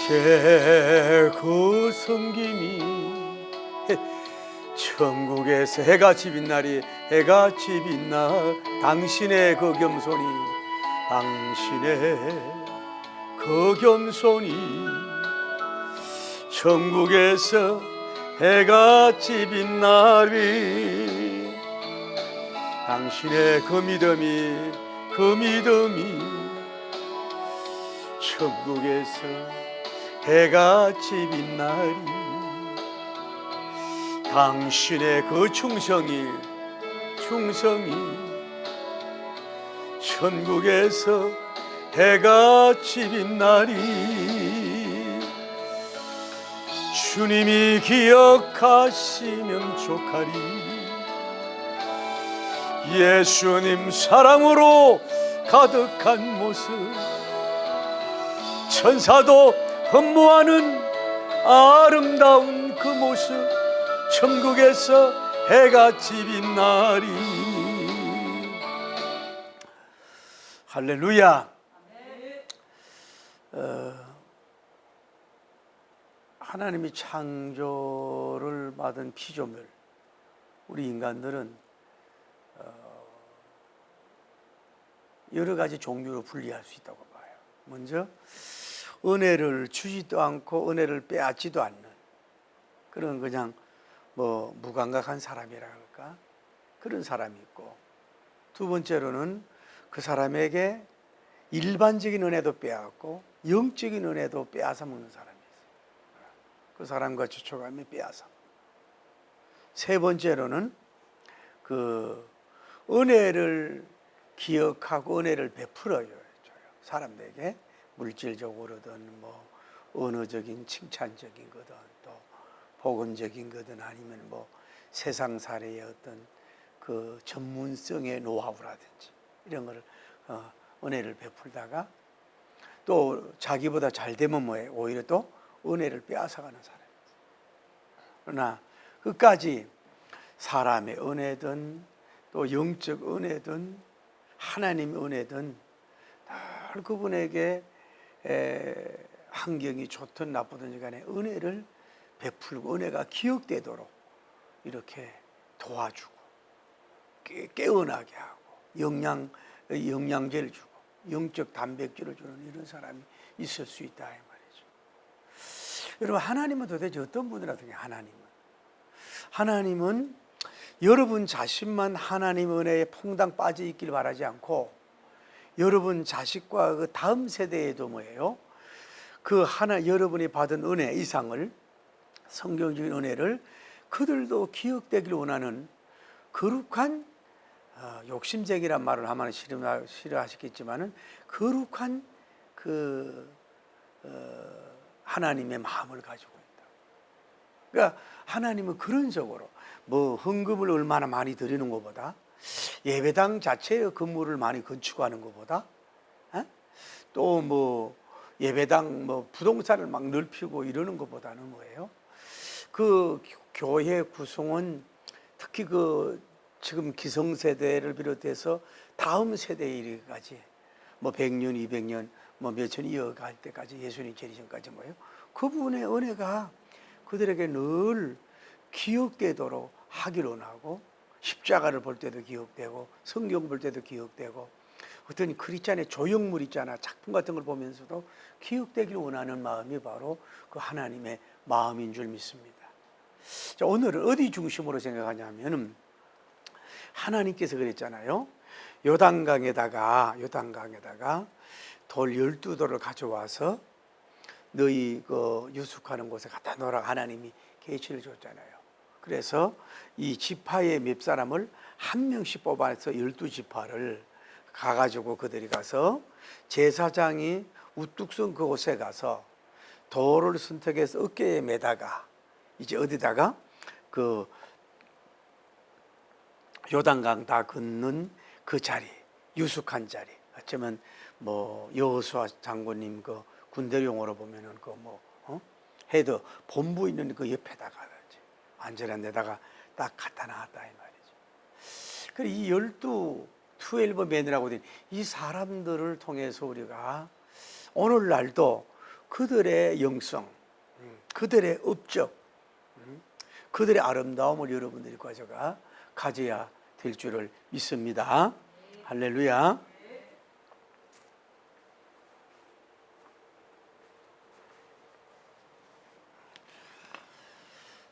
이제 그 섬김이 천국에서 해같이 빛나리 해같이 빛나 당신의 그 겸손이 당신의 그 겸손이 천국에서 해같이 빛나리 당신의 그 믿음이 천국에서 해같이 빛나리 당신의 그 충성이 천국에서 해같이 빛나리 주님이 기억하시면 좋하리 예수님 사랑으로 가득한 모습 천사도 흠모하는 아름다운 그 모습 천국에서 해같이 빛나리 할렐루야. 하나님이 창조를 받은 피조물 우리 인간들은 여러 가지 종류로 분리할 수 있다고 봐요. 먼저 은혜를 주지도 않고 은혜를 빼앗지도 않는 그런 그냥 뭐 무감각한 사람이라 할까 그런 사람이 있고 두 번째로는 그 사람에게 일반적인 은혜도 빼앗고 영적인 은혜도 빼앗아 먹는 사람이 있어요. 그 사람과 추초감이 빼앗아. 세 번째로는 그 은혜를 기억하고 은혜를 베풀어요. 사람들에게 물질적으로든 뭐 언어적인 칭찬적인 거든 또 복음적인 거든 아니면 뭐 세상살이의 어떤 그 전문성의 노하우라든지 이런 거를 은혜를 베풀다가 또 자기보다 잘 되면 뭐해 오히려 또 은혜를 빼앗아가는 사람이에요. 그러나 끝까지 사람의 은혜든 또 영적 은혜든 하나님의 은혜든 늘 그분에게 환경이 좋든 나쁘든 간에 은혜를 베풀고 은혜가 기억되도록 이렇게 도와주고 깨어나게 하고 영양제를 주고 영적 단백질을 주는 이런 사람이 있을 수 있다 이 말이죠. 여러분 하나님은 도대체 어떤 분이라든지 하나님은 여러분 자신만 하나님의 은혜에 퐁당 빠져 있길 바라지 않고 여러분 자식과 그 다음 세대에도 뭐예요? 그 여러분이 받은 은혜 이상을 성경적인 은혜를 그들도 기억되길 원하는 거룩한 욕심쟁이란 말을 하면 싫어하시겠지만은 거룩한 그 하나님의 마음을 가지고 있다. 그러니까 하나님은 그런 식으로 뭐 헌금을 얼마나 많이 드리는 것보다 예배당 자체의 건물을 많이 건축하는 것보다 또 뭐 예배당 뭐 부동산을 막 넓히고 이러는 것보다는 뭐예요? 그 교회 구성은 특히 그 지금 기성세대를 비롯해서 다음 세대에 이르기까지 뭐 100년, 200년, 뭐 몇천 이어갈 때까지 예수님 재림전까지 뭐예요? 그분의 은혜가 그들에게 늘 기억되도록 하기를 원하고 십자가를 볼 때도 기억되고 성경 볼 때도 기억되고 어떤 크리스찬의 조형물 있잖아 작품 같은 걸 보면서도 기억되길 원하는 마음이 바로 그 하나님의 마음인 줄 믿습니다. 자, 오늘은 어디 중심으로 생각하냐면 하나님께서 그랬잖아요. 요단강에다가 돌 12돌을 가져와서 너희 그 유숙하는 곳에 갖다 놓으라 하나님이 계시를 줬잖아요. 그래서 이 지파의 몇 사람을 한 명씩 뽑아서 12지파를 가가지고 그들이 가서 제사장이 우뚝 선 그곳에 가서 돌을 선택해서 어깨에 매다가 이제 어디다가 그 요단강 다 건넌 그 자리 유숙한 자리 어쩌면 뭐 여호수아 장군님 그 군대 용어로 보면은 그 뭐 헤드 본부 있는 그 옆에다가 안전한 데다가 딱 갖다 놨다 이 말이죠. 그리고 이 12맨이라고 된 이 사람들을 통해서 우리가 오늘날도 그들의 영성, 그들의 업적, 그들의 아름다움을 여러분들이 가져야 될 줄을 믿습니다. 할렐루야.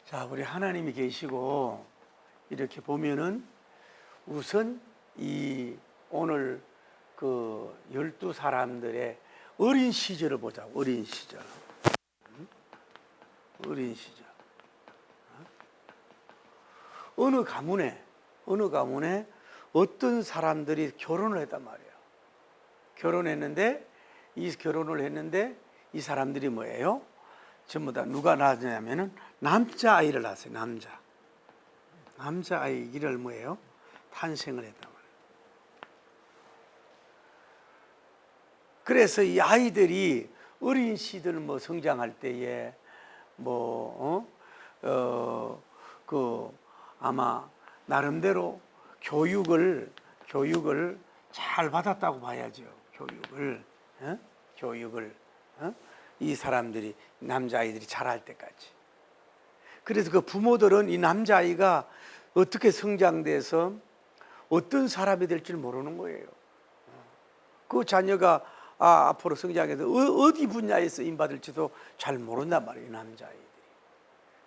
자, 우리 하나님이 계시고 이렇게 보면은 우선 이 오늘 그 12사람들의 어린 시절을 보자. 어린 시절. 어린 시절. 어느 가문에 어떤 사람들이 결혼을 했단 말이에요. 결혼을 했는데 이 사람들이 뭐예요? 전부 다 누가 낳았냐면은 남자아이를 낳았어요. 남자아이를 뭐예요? 탄생을 했단 말이에요. 그래서 이 아이들이 어린 시절 뭐 성장할 때에 아마 나름대로 교육을 잘 받았다고 봐야죠. 교육을 이 사람들이 남자아이들이 자랄 때까지. 그래서 그 부모들은 이 남자아이가 어떻게 성장돼서 어떤 사람이 될지 모르는 거예요. 그 자녀가 앞으로 성장해서 어디 분야에 쓰임 받을지도 잘 모른단 말이에요, 남자아이들이.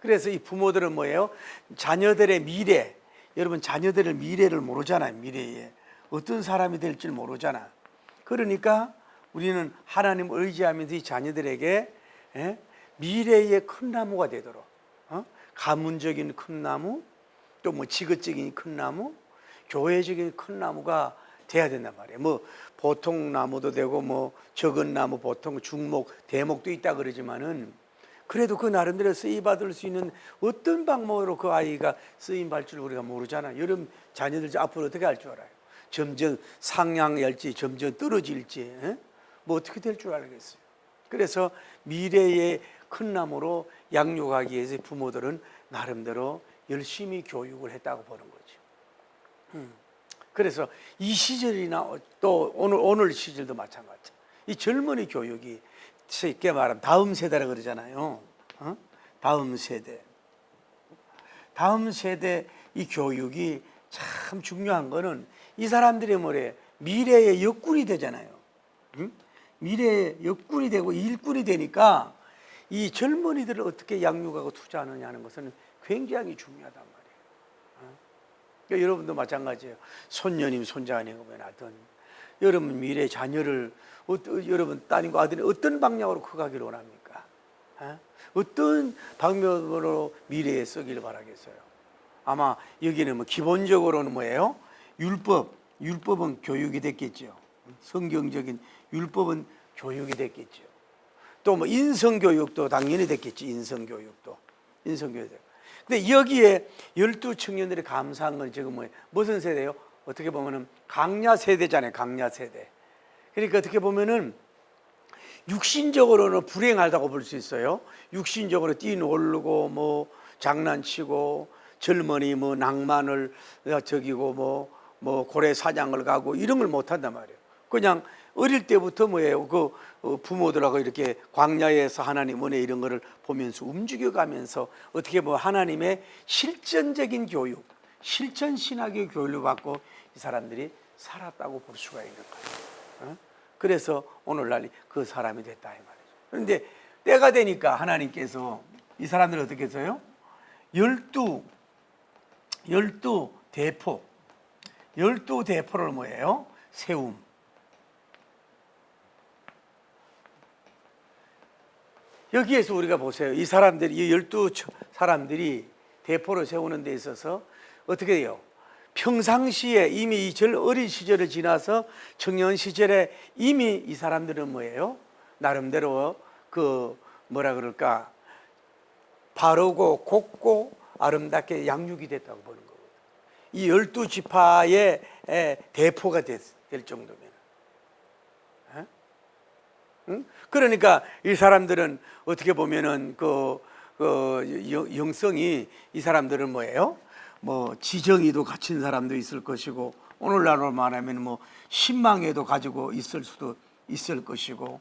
그래서 이 부모들은 뭐예요? 자녀들의 미래, 여러분 자녀들의 미래를 모르잖아요. 미래에 어떤 사람이 될지 모르잖아. 그러니까 우리는 하나님을 의지하면서 이 자녀들에게 미래의 큰 나무가 되도록 가문적인 큰 나무, 또 뭐 지극적인 큰 나무, 교회적인 큰 나무가 돼야 된단 말이에요. 뭐 보통 나무도 되고 뭐 적은 나무, 보통 중목, 대목도 있다 그러지만은 그래도 그 나름대로 쓰임받을 수 있는 어떤 방법으로 그 아이가 쓰임받을 줄 우리가 모르잖아요. 여러분 자녀들 앞으로 어떻게 할 줄 알아요? 점점 상향할지 점점 떨어질지 뭐 어떻게 될 줄 알겠어요. 그래서 미래의 큰 나무로 양육하기 위해서 부모들은 나름대로 열심히 교육을 했다고 보는 거죠. 그래서 이 시절이나 또 오늘 시절도 마찬가지. 이 젊은이 교육이 쉽게 말하면 다음 세대라 그러잖아요. 다음 세대 이 교육이 참 중요한 거는 이 사람들이 미래의 역군이 되잖아요. 미래의 역군이 되고 일꾼이 되니까 이 젊은이들을 어떻게 양육하고 투자하느냐 하는 것은 굉장히 중요하단 말이에요. 그러니까 여러분도 마찬가지예요. 손녀님, 손자님 하든 여러분 미래 자녀를 여러분 따님과 아들이 어떤 방향으로 커가기를 원합니까? 어떤 방면으로 미래에 쓰기를 바라겠어요? 아마 여기는 뭐 기본적으로는 뭐예요? 율법은 교육이 됐겠죠. 성경적인 율법은 교육이 됐겠죠. 또 뭐 인성교육도 당연히 됐겠지. 인성교육도. 근데 여기에 12청년들이 감사한 건 지금 무슨 세대예요? 어떻게 보면은 강야 세대잖아요. 강야 세대. 그러니까 어떻게 보면은 육신적으로는 불행하다고 볼 수 있어요. 육신적으로 뛰놀고 뭐 장난치고 젊은이 뭐 낭만을 저기고 뭐 고래 사냥을 가고 이런 걸 못 한단 말이에요. 그냥 어릴 때부터 뭐예요? 그 부모들하고 이렇게 광야에서 하나님 은혜 이런 거를 보면서 움직여가면서 어떻게 보면 하나님의 실전적인 교육, 실천 신학의 교육을 받고 이 사람들이 살았다고 볼 수가 있는 거예요. 그래서 오늘날 그 사람이 됐다 이 말이죠. 그런데 때가 되니까 하나님께서 이 사람들을 어떻게 했어요? 12대포를 뭐예요? 세움. 여기에서 우리가 보세요. 이 12사람들이 대포를 세우는 데 있어서 어떻게 돼요? 평상시에 이미 이 어린 시절을 지나서 청년 시절에 이미 이 사람들은 뭐예요? 나름대로 바르고 곱고 아름답게 양육이 됐다고 보는 거거든요. 이 12지파의 대포가 될 정도면. 그러니까 이 사람들은 어떻게 보면은 영성이 이 사람들은 뭐예요? 뭐 지정이도 갖춘 사람도 있을 것이고 오늘날로 말하면 뭐 신망에도 가지고 있을 수도 있을 것이고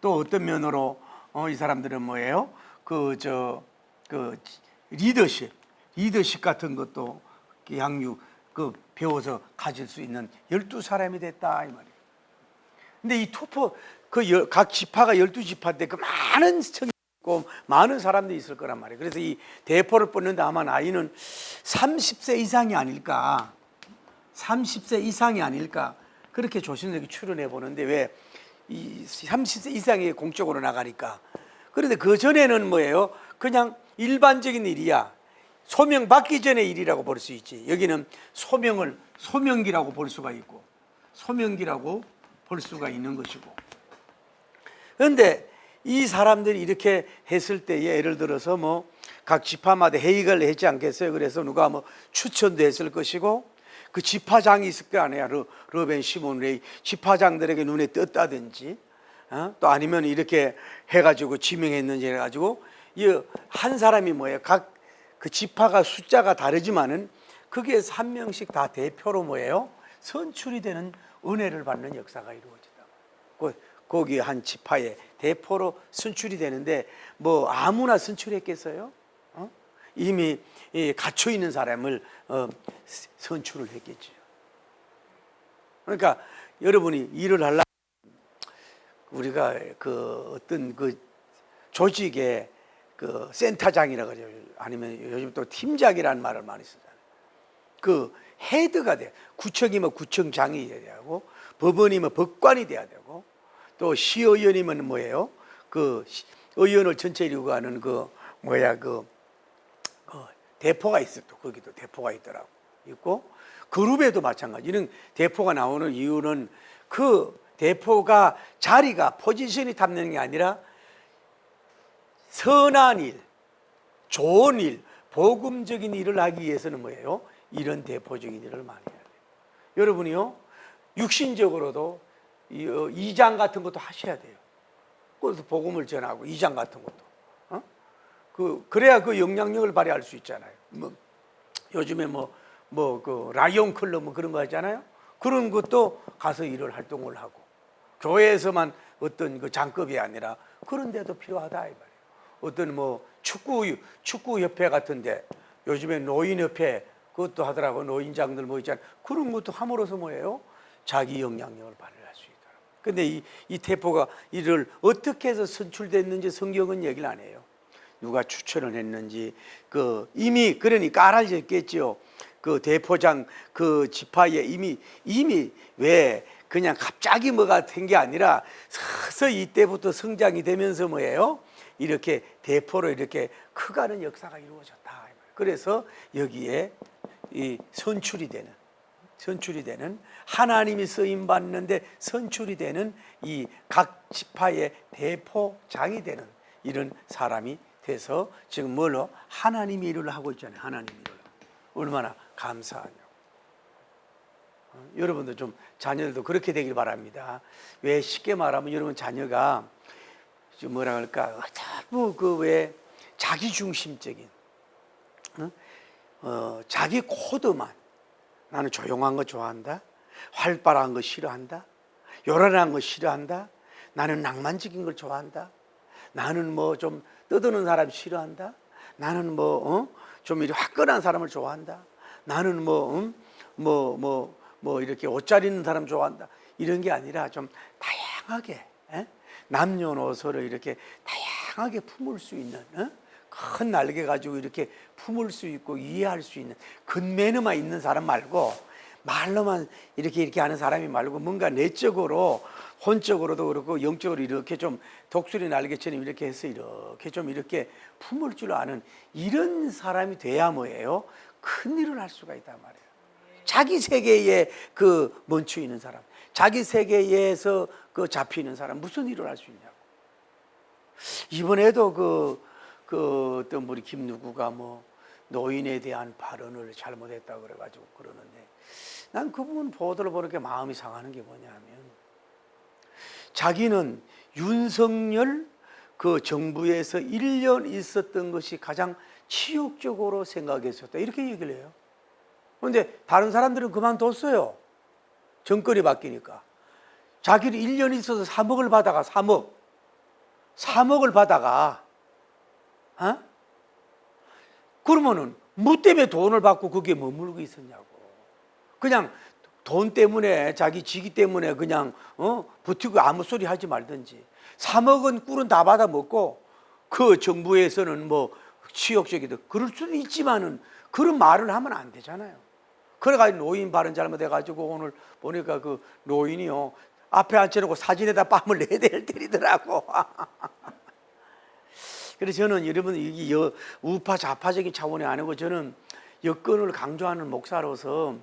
또 어떤 면으로 이 사람들은 뭐예요? 그 리더십 같은 것도 양육 배워서 가질 수 있는 12사람이 됐다 이 말이에요. 근데 이 투표 각 지파가 12지파인데 그 많은 청이 있고 많은 사람들이 있을 거란 말이에요. 그래서 이 대포를 뽑는데 아마 나이는 30세 이상이 아닐까. 30세 이상이 아닐까. 그렇게 조심스럽게 추론해 보는데 왜 이 30세 이상이 공적으로 나가니까. 그런데 그 전에는 뭐예요? 그냥 일반적인 일이야. 소명 받기 전의 일이라고 볼 수 있지. 여기는 소명기라고 볼 수가 있고 소명기라고 볼 수가 있는 것이고. 그런데 이 사람들이 이렇게 했을 때에 예를 들어서 뭐 각 지파마다 회의를 했지 않겠어요? 그래서 누가 뭐 추천도 했을 것이고 그 지파장이 있을 거 아니야. 르벤, 시몬, 레위 지파장들에게 눈에 떴다든지 또 아니면 이렇게 해가지고 지명했는지 해가지고 이 한 사람이 뭐예요? 각 그 지파가 숫자가 다르지만은 거기에서 한 명씩 다 대표로 뭐예요? 선출이 되는 은혜를 받는 역사가 이루어진다. 거기 한 지파의 대표로 선출이 되는데 뭐 아무나 선출했겠어요? 이미 갇혀 있는 사람을 선출을 했겠죠. 그러니까 여러분이 일을 하려면 우리가 그 어떤 그 조직의 그 센터장이라고 하죠. 아니면 요즘 또 팀장이라는 말을 많이 쓰잖아요. 그 헤드가 돼. 구청이면 구청장이 돼야 되고, 법원이면 법관이 돼야 되고, 또 시의원이면 뭐예요? 그 의원을 전체 이루고 하는 그 대포가 있어. 또 거기도 대포가 있더라고. 있고 그룹에도 마찬가지. 이런 대포가 나오는 이유는 그 대포가 자리가 포지션이 탐내는 게 아니라 선한 일, 좋은 일, 복음적인 일을 하기 위해서는 뭐예요? 이런 대포적인 일을 많이 해야 돼요. 여러분이요, 육신적으로도 이장 같은 것도 하셔야 돼요. 그래서 복음을 전하고 이장 같은 것도. 그래야 그 영향력을 발휘할 수 있잖아요. 요즘에 그 라이온 클럽 뭐 그런 거 하잖아요. 그런 것도 가서 일을 활동을 하고 교회에서만 어떤 그 장급이 아니라 그런 데도 필요하다 이 말이에요. 어떤 뭐 축구 협회 같은데 요즘에 노인협회 그것도 하더라고. 노인장들 뭐 있잖아요. 그런 것도 함으로써 뭐예요? 자기 영향력을 발휘할 수 있더라고요. 근데 이 대포가 이를 어떻게 해서 선출됐는지 성경은 얘기를 안 해요. 누가 추천을 했는지 이미 그러니 깔아졌겠지요. 그 대포장 그 지파에 이미 왜 그냥 갑자기 뭐가 된 게 아니라 서서히 이때부터 성장이 되면서 뭐예요? 이렇게 대포로 이렇게 커가는 역사가 이루어졌다. 그래서 여기에 이 선출이 되는 하나님이 쓰임 받는데 선출이 되는 이 각 지파의 대포장이 되는 이런 사람이 돼서 지금 뭘로 하나님의 일을 하고 있잖아요. 하나님의 일을 얼마나 감사하냐고. 여러분도 좀 자녀들도 그렇게 되길 바랍니다. 왜 쉽게 말하면 여러분 자녀가 좀 뭐라 할까 왜 자기 중심적인 자기 코드만 나는 조용한 거 좋아한다. 활발한 거 싫어한다. 요란한 거 싫어한다. 나는 낭만적인 걸 좋아한다. 나는 뭐 좀 떠드는 사람 싫어한다. 나는 좀 이렇게 화끈한 사람을 좋아한다. 나는 이렇게 옷 잘 입는 사람 좋아한다. 이런 게 아니라 좀 다양하게 남녀노소를 이렇게 다양하게 품을 수 있는 큰 날개 가지고 이렇게 품을 수 있고 이해할 수 있는 근매너만 있는 사람 말고 말로만 이렇게 하는 사람이 말고 뭔가 내적으로 혼적으로도 그렇고 영적으로 이렇게 좀 독수리 날개처럼 이렇게 해서 이렇게 좀 이렇게 품을 줄 아는 이런 사람이 돼야 뭐예요? 큰 일을 할 수가 있단 말이에요. 자기 세계에 멈춰 있는 사람, 자기 세계에서 잡혀 있는 사람 무슨 일을 할 수 있냐고. 이번에도 어떤 우리 김누구가 노인에 대한 발언을 잘못했다고 그래가지고 그러는데 난 그 부분 보도를 보니까 마음이 상하는 게 뭐냐면 자기는 윤석열 정부에서 1년 있었던 것이 가장 치욕적으로 생각했었다 이렇게 얘기를 해요. 그런데 다른 사람들은 그만뒀어요. 정권이 바뀌니까. 자기는 1년 있어서 3억을 받아가 3억. 3억을 받아가. 어? 그러면은 뭐 때문에 돈을 받고 거기에 머물고 있었냐고. 그냥 돈 때문에, 자기 직위 때문에 그냥 버티고 아무 소리 하지 말든지. 3억은 꿀은 다 받아 먹고 그 정부에서는 뭐 치욕적이다 그럴 수는 있지만은 그런 말을 하면 안 되잖아요. 그래가지고 노인 발언 잘못해가지고 오늘 보니까 그 노인이요 앞에 앉혀놓고 사진에다 뺨을 4대를 때리더라고. 그래서 저는 여러분 이게 우파 좌파적인 차원이 아니고 저는 여건을 강조하는 목사로서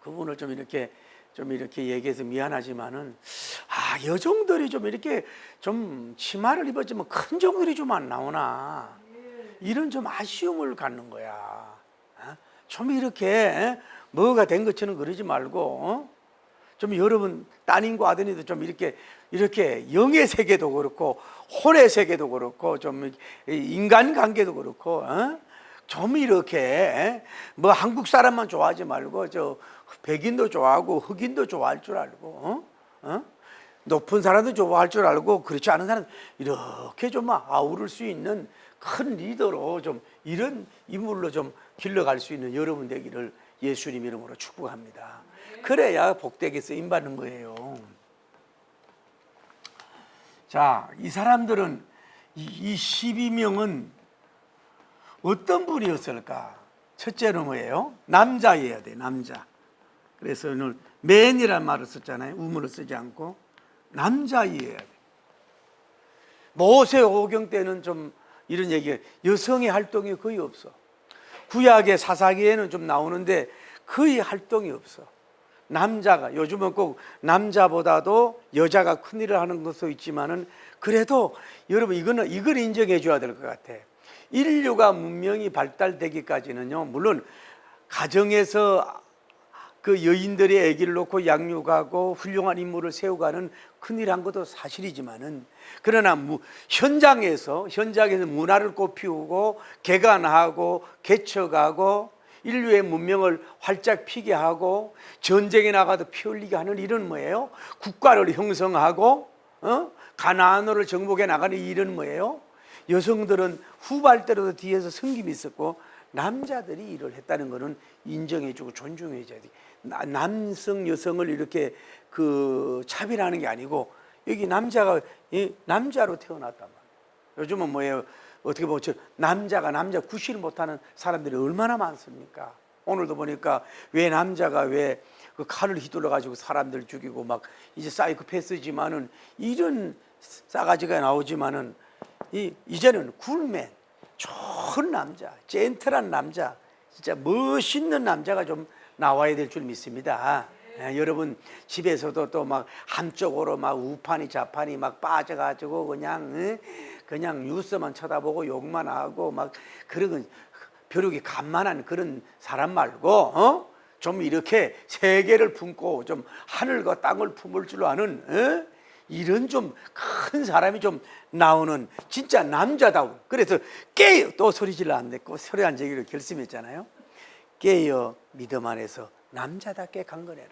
그분을 좀 이렇게 얘기해서 미안하지만은 여종들이 좀 이렇게 좀 치마를 입었지만 큰 종들이 좀 안 나오나 이런 좀 아쉬움을 갖는 거야. 좀 이렇게 뭐가 된 것처럼 그러지 말고 좀 여러분 따님과 아드님도 좀 이렇게 영의 세계도 그렇고 혼의 세계도 그렇고 좀 인간관계도 그렇고 좀 이렇게 뭐 한국 사람만 좋아하지 말고 저 백인도 좋아하고 흑인도 좋아할 줄 알고 높은 사람도 좋아할 줄 알고 그렇지 않은 사람 이렇게 좀 아우를 수 있는 큰 리더로 좀 이런 인물로 좀 길러갈 수 있는 여러분 되기를 예수님 이름으로 축복합니다. 그래야 복되게 쓰임 받는 거예요. 자, 이 사람들은 이 12명은 어떤 분이었을까? 첫째로 뭐예요? 남자여야 돼, 남자. 그래서 오늘 맨이란 말을 썼잖아요. 우물을 쓰지 않고 남자여야 돼. 모세오경 때는 좀 이런 얘기가 여성의 활동이 거의 없어. 구약의 사사기에는 좀 나오는데 거의 활동이 없어. 남자가 요즘은 꼭 남자보다도 여자가 큰 일을 하는 것도 있지만은 그래도 여러분 이걸 인정해 줘야 될 것 같아. 인류가 문명이 발달되기까지는요, 물론 가정에서 그 여인들의 아기를 놓고 양육하고 훌륭한 인물을 세우가는 큰일 한 것도 사실이지만은 그러나 현장에서 문화를 꽃피우고 개간하고 개척하고 인류의 문명을 활짝 피게 하고 전쟁에 나가도 피 흘리게 하는 일은 뭐예요? 국가를 형성하고 가나안으로 정복해 나가는 일은 뭐예요? 여성들은 후발대로도 뒤에서 섬김이 있었고 남자들이 일을 했다는 것은 인정해주고 존중해줘야 돼. 남성 여성을 이렇게 그 차별하는 게 아니고 여기 남자가 남자로 태어났단 말이에요. 요즘은 뭐예요? 어떻게 보면 남자 구실을 못하는 사람들이 얼마나 많습니까? 오늘도 보니까 왜 남자가 왜 그 칼을 휘둘러 가지고 사람들 죽이고 막 이제 사이코패스지만은 이런 싸가지가 나오지만은 이제는 굴맨 좋은 남자, 젠틀한 남자, 진짜 멋있는 남자가 좀 나와야 될 줄 믿습니다. 여러분 집에서도 또 막 한쪽으로 막 우판이 좌판이 막 빠져가지고 그냥 뉴스만 쳐다보고 욕만 하고 막 그런 벼룩이 간만한 그런 사람 말고 좀 이렇게 세계를 품고 좀 하늘과 땅을 품을 줄 아는 이런 좀 큰 사람이 좀 나오는 진짜 남자다운. 그래서 깨어 또 소리 질러 안 됐고 소리 안 지기로 결심했잖아요. 깨어 믿음 안에서 남자답게 강건해라.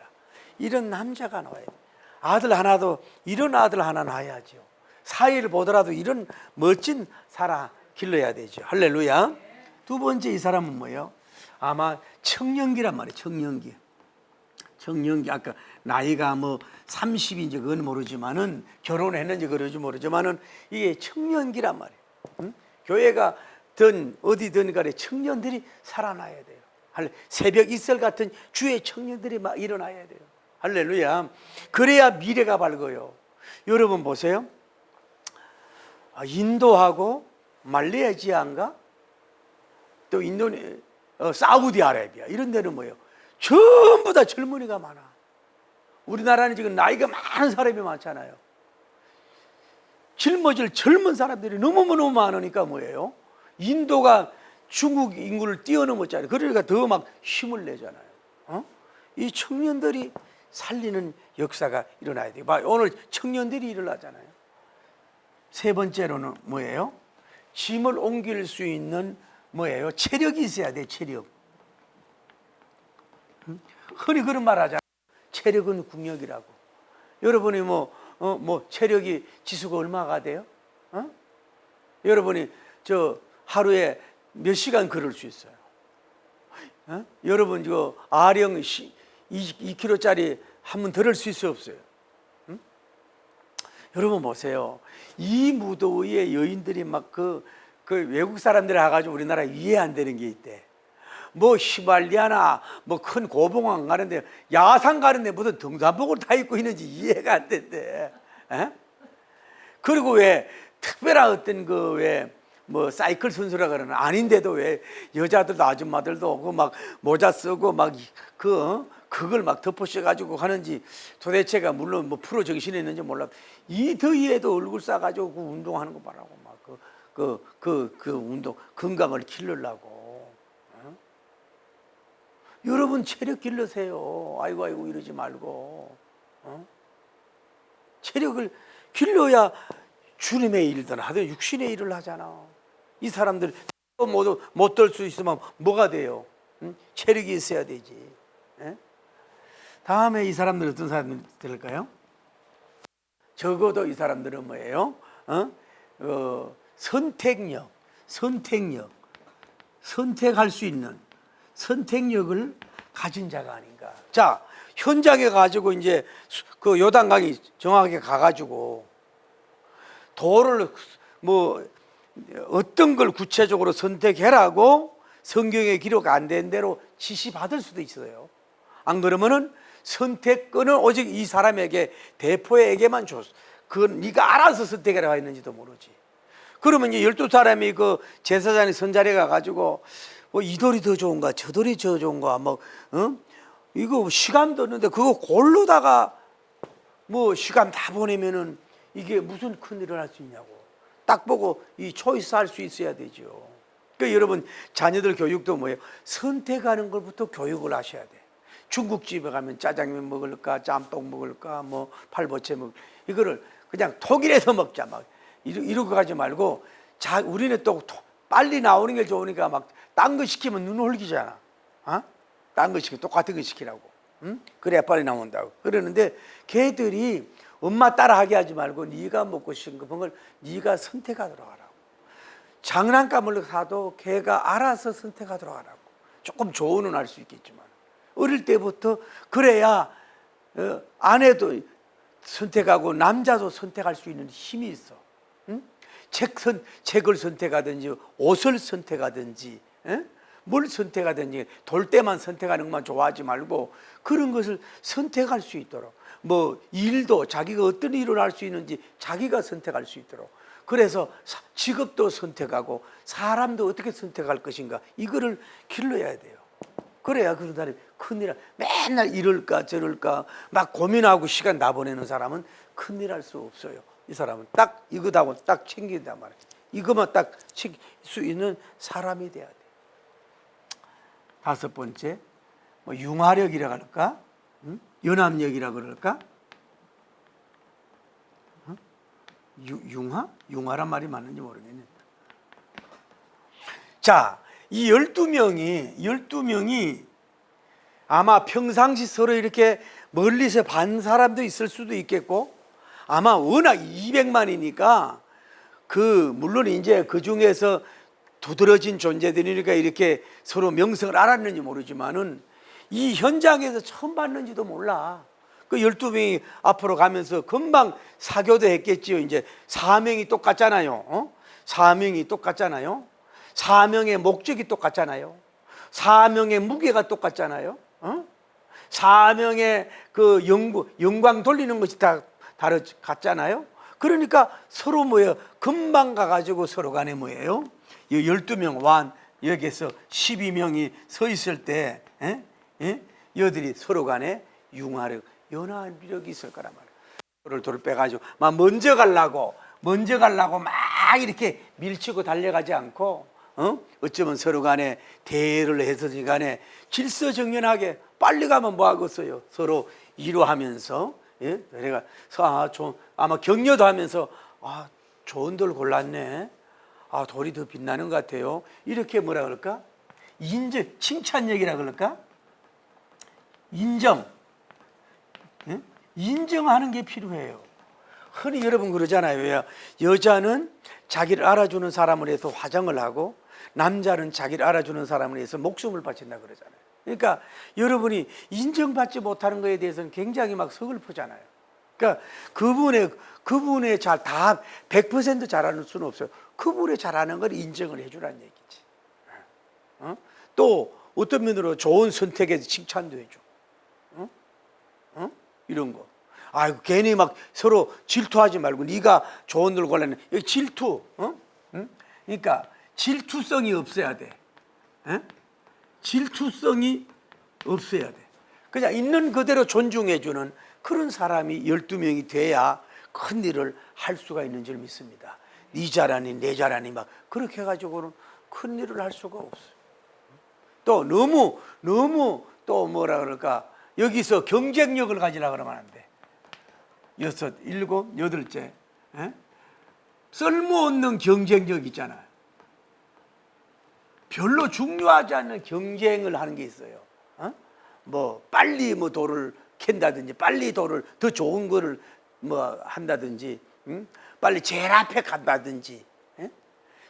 이런 남자가 나와야 돼. 이런 아들 하나 낳아야죠. 사회를 보더라도 이런 멋진 사람 길러야 되죠. 할렐루야. 두 번째 이 사람은 뭐예요? 아마 청년기란 말이에요. 청년기 아까 나이가 뭐 30인지 그건 모르지만은 결혼했는지 그러지 모르지만은 이게 청년기란 말이에요. 교회가 어디든 간에 청년들이 살아나야 돼요. 새벽 이슬 같은 주의 청년들이 막 일어나야 돼요. 할렐루야. 그래야 미래가 밝아요. 여러분 보세요. 인도하고 말레이시아인가 또 사우디아라비아 이런 데는 뭐예요? 전부 다 젊은이가 많아. 우리나라는 지금 나이가 많은 사람이 많잖아요. 젊어질 젊은 사람들이 너무너무 많으니까 뭐예요? 인도가 중국 인구를 뛰어넘었잖아요. 그러니까 더 막 힘을 내잖아요. 이 청년들이 살리는 역사가 일어나야 돼요. 오늘 청년들이 일어나잖아요. 세 번째로는 뭐예요? 짐을 옮길 수 있는 뭐예요? 체력이 있어야 돼. 체력. 흔히 그런 말 하잖아요. 체력은 국력이라고. 여러분이 체력이 지수가 얼마가 돼요? 어? 여러분이 저 하루에 몇 시간 걸을 수 있어요? 어? 여러분 저 아령 2kg짜리 한번 들을 수 있어요, 없어요? 응? 여러분 보세요. 이 무더위에 여인들이 막 그 외국 사람들이 와가지고 우리나라 이해 안 되는 게 있대. 뭐 휘발리아나 뭐 큰 고봉항 가는데 야산 가는데 무슨 등산복을 다 입고 있는지 이해가 안 된대. 에? 그리고 왜 특별한 어떤 그 왜 뭐 사이클 선수라 그러는 아닌데도 왜 여자들도 아줌마들도 오고 막 모자 쓰고 막 그걸 막 덮어씌워 가지고 하는지 도대체가 물론 뭐 프로 정신이 있는지 몰라. 이 더위에도 얼굴 싸가지고 그 운동하는 거 봐라고 막 그 운동 건강을 기르려고. 여러분 체력 길러세요. 아이고 이러지 말고. 체력을 길러야 주님의 일들 하든 육신의 일을 하잖아. 이 사람들 모두 못 들 수 있으면 뭐가 돼요? 응? 체력이 있어야 되지. 에? 다음에 이 사람들 어떤 사람들일까요? 적어도 이 사람들은 뭐예요? 선택력, 선택할 수 있는 선택력을 가진 자가 아닌가. 자, 현장에 가지고 이제 그 요단강이 정확하게 가가지고 도를 뭐 어떤 걸 구체적으로 선택해라고 성경에 기록 안 된 대로 지시받을 수도 있어요. 안 그러면은 선택권은 오직 이 사람에게 대포에게만 줬어. 그건 네가 알아서 선택해라 했는지도 모르지. 그러면 이제 12사람이 그 제사장이 선자리에 가가지고 뭐 이 돌이 더 좋은가 저 돌이 더 좋은가 뭐 이거 시간도 없는데 그거 고르다가 뭐 시간 다 보내면은 이게 무슨 큰일을 할 수 있냐고. 딱 보고 이 초이스 할 수 있어야 되죠. 그러니까 여러분 자녀들 교육도 뭐예요? 선택하는 것부터 교육을 하셔야 돼. 중국집에 가면 짜장면 먹을까 짬뽕 먹을까 뭐 팔보채 이거를 그냥 독일에서 먹자 막 이러고 가지 말고 우리는 또 빨리 나오는 게 좋으니까 막 딴 거 시키면 눈 홀기잖아. 딴 거 시키고 똑같은 거 시키라고. 그래야 빨리 나온다고. 그러는데 걔들이 엄마 따라하게 하지 말고 네가 먹고 싶은 걸 네가 선택하도록 하라고. 장난감을 사도 걔가 알아서 선택하도록 하라고. 조금 조언은 할 수 있겠지만 어릴 때부터 그래야 아내도 선택하고 남자도 선택할 수 있는 힘이 있어. 책을 선택하든지 옷을 선택하든지 뭘 선택하든지 돌 때만 선택하는 것만 좋아하지 말고 그런 것을 선택할 수 있도록 뭐 일도 자기가 어떤 일을 할 수 있는지 자기가 선택할 수 있도록 그래서 직업도 선택하고 사람도 어떻게 선택할 것인가 이거를 길러야 돼요. 그래야 그런 사람이 큰일 맨날 이럴까 저럴까 막 고민하고 시간 다 보내는 사람은 큰일 할 수 없어요. 이 사람은 딱 이거다고 딱 챙긴단 말이에요. 이것만 딱 챙길 수 있는 사람이 돼야 돼. 다섯 번째, 뭐 융화력이라 그럴까? 연합력이라 그럴까? 융화란 말이 맞는지 모르겠네. 자, 이 12명이 아마 평상시 서로 이렇게 멀리서 반 사람도 있을 수도 있겠고 아마 워낙 200만이니까 물론 이제 그 중에서 두드러진 존재들이니까 이렇게 서로 명성을 알았는지 모르지만은 이 현장에서 처음 봤는지도 몰라. 그 12명이 앞으로 가면서 금방 사교도 했겠지요. 이제 사명이 똑같잖아요. 사명이 똑같잖아요. 사명의 목적이 똑같잖아요. 사명의 무게가 똑같잖아요. 사명의 그 영광 돌리는 것이 다 같잖아요. 그러니까 서로 뭐예요? 금방 가가지고 서로 간에 뭐예요? 12명 완 여기에서 12명이 서 있을 때 여들이 서로 간에 융화력, 연합력이 있을 거란 말이에요. 돌을 빼가지고 막 먼저 가려고 막 이렇게 밀치고 달려가지 않고 어쩌면 서로 간에 대화를 해서 간에 질서정연하게 빨리 가면 뭐 하겠어요? 서로 위로하면서 내가 아마 격려도 하면서 좋은 돌 골랐네. 돌이 더 빛나는 것 같아요. 이렇게 뭐라 그럴까? 칭찬력이라 그럴까? 인정하는 게 필요해요. 흔히 여러분 그러잖아요. 왜 여자는 자기를 알아주는 사람을 위해서 화장을 하고 남자는 자기를 알아주는 사람을 위해서 목숨을 바친다 그러잖아요. 그러니까 여러분이 인정받지 못하는 것에 대해서는 굉장히 막 서글프잖아요. 그러니까 그분의 잘 다 100% 잘하는 수는 없어요. 그분의 잘하는 걸 인정을 해주라는 얘기지. 또 어떤 면으로 좋은 선택에 칭찬도 해줘. 이런 거. 아이고 괜히 막 서로 질투하지 말고 네가 좋은 걸 골라내. 여기 질투. 그러니까 질투성이 없어야 돼. 질투성이 없어야 돼. 그냥 있는 그대로 존중해주는 그런 사람이 12명이 돼야 큰 일을 할 수가 있는 줄 믿습니다. 네 자라니 내 자라니 막 그렇게 해가지고는 큰 일을 할 수가 없어요. 또 너무 또 뭐라 그럴까 여기서 경쟁력을 가지려고 그러면 안 돼. 6, 7, 8째 쓸모없는 경쟁력 있잖아요. 별로 중요하지 않는 경쟁을 하는 게 있어요. 뭐 빨리 뭐 돌을 캔다든지 빨리 돌을 더 좋은 거를 뭐 한다든지 빨리 제일 앞에 간다든지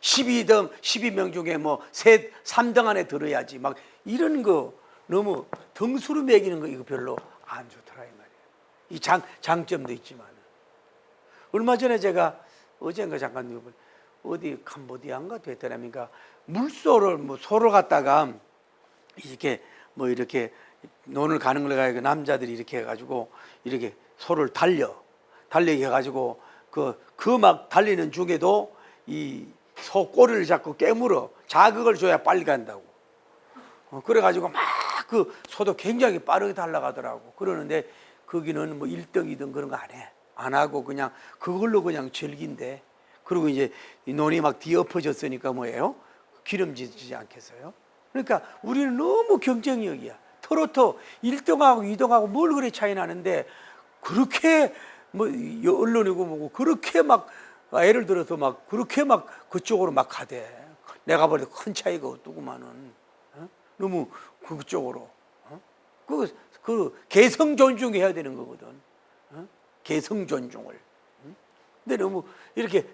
12명 중에 뭐 3등 안에 들어야지 막 이런 거 너무 등수로 매기는 거 이거 별로 안 좋더라 이 말이에요. 이 장점도 있지만 얼마 전에 제가 어젠가 잠깐 어디 캄보디아인가 베트남인가 물소를 뭐 소를 갖다가 이렇게 뭐 이렇게 논을 가는 걸 가지고 남자들이 이렇게 해가지고 이렇게 소를 달리게 해가지고 그 막 달리는 중에도 이 소 꼬리를 잡고 깨물어 자극을 줘야 빨리 간다고. 그래가지고 막 그 소도 굉장히 빠르게 달려가더라고. 그러는데 거기는 뭐 1등, 2등 그런 거 안 해. 안 하고 그냥 그걸로 그냥 즐긴대. 그리고 이제 이 논이 막 뒤엎어졌으니까 뭐예요? 기름지지 않겠어요? 그러니까 우리는 너무 경쟁력이야. 트로트 1등하고 2등하고 뭘 그리 차이 나는데 그렇게 뭐 언론이고 뭐고 그렇게 막 예를 들어서 막 그렇게 막 그쪽으로 막 가대. 내가 볼 때 큰 차이가 없더구만은. 너무 그쪽으로. 그 개성 존중해야 되는 거거든. 개성 존중을. 근데 너무 이렇게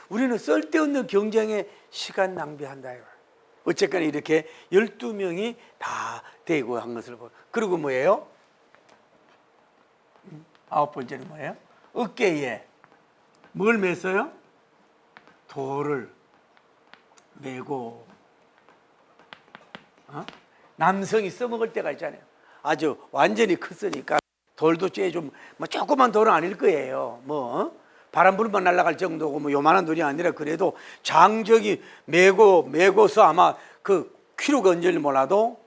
우리는 쓸데없는 경쟁에 시간 낭비한다. 어쨌거나 이렇게 12명이 다 되고 한 것을 보고. 그리고 뭐예요? 9번째는 뭐예요? 어깨에 뭘 맸어요? 돌을 메고. 남성이 써먹을 때가 있잖아요. 아주 완전히 컸으니까 돌도 좀 뭐 조그만 돌은 아닐 거예요. 뭐 바람 불면 날아갈 정도고 뭐 요만한 돌이 아니라 그래도 장적이 메고서 아마 그 키로가 언제를 몰라도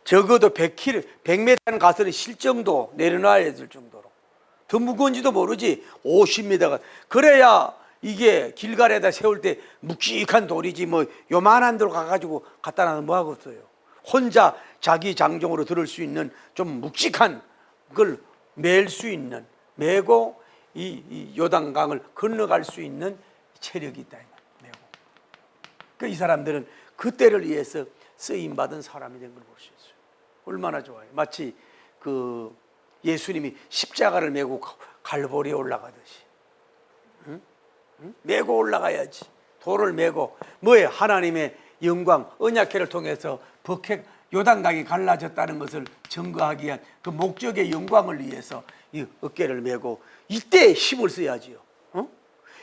적어도 100kg, 100m는 가서는 실 정도 내려놔야 될 정도로 더 무거운지도 모르지 50m가 그래야 이게 길가에다 세울 때 묵직한 돌이지 뭐 요만한 돌 가가지고 갖다 놔도 뭐 하겠어요. 혼자 자기 장정으로 들을 수 있는 좀 묵직한 걸 맬 수 있는 메고 이 요단강을 건너갈 수 있는 체력이 있다. 메고. 그 이 사람들은 그때를 위해서 쓰임 받은 사람이 된 걸 볼 수 있어요. 얼마나 좋아요. 마치 그 예수님이 십자가를 메고 갈보리에 올라가듯이. 메고 올라가야지. 돌을 메고 뭐예요? 하나님의 영광 언약궤를 통해서 요단강이 갈라졌다는 것을 증거하기 위한 그 목적의 영광을 위해서 이 어깨를 메고 이때 힘을 써야지요.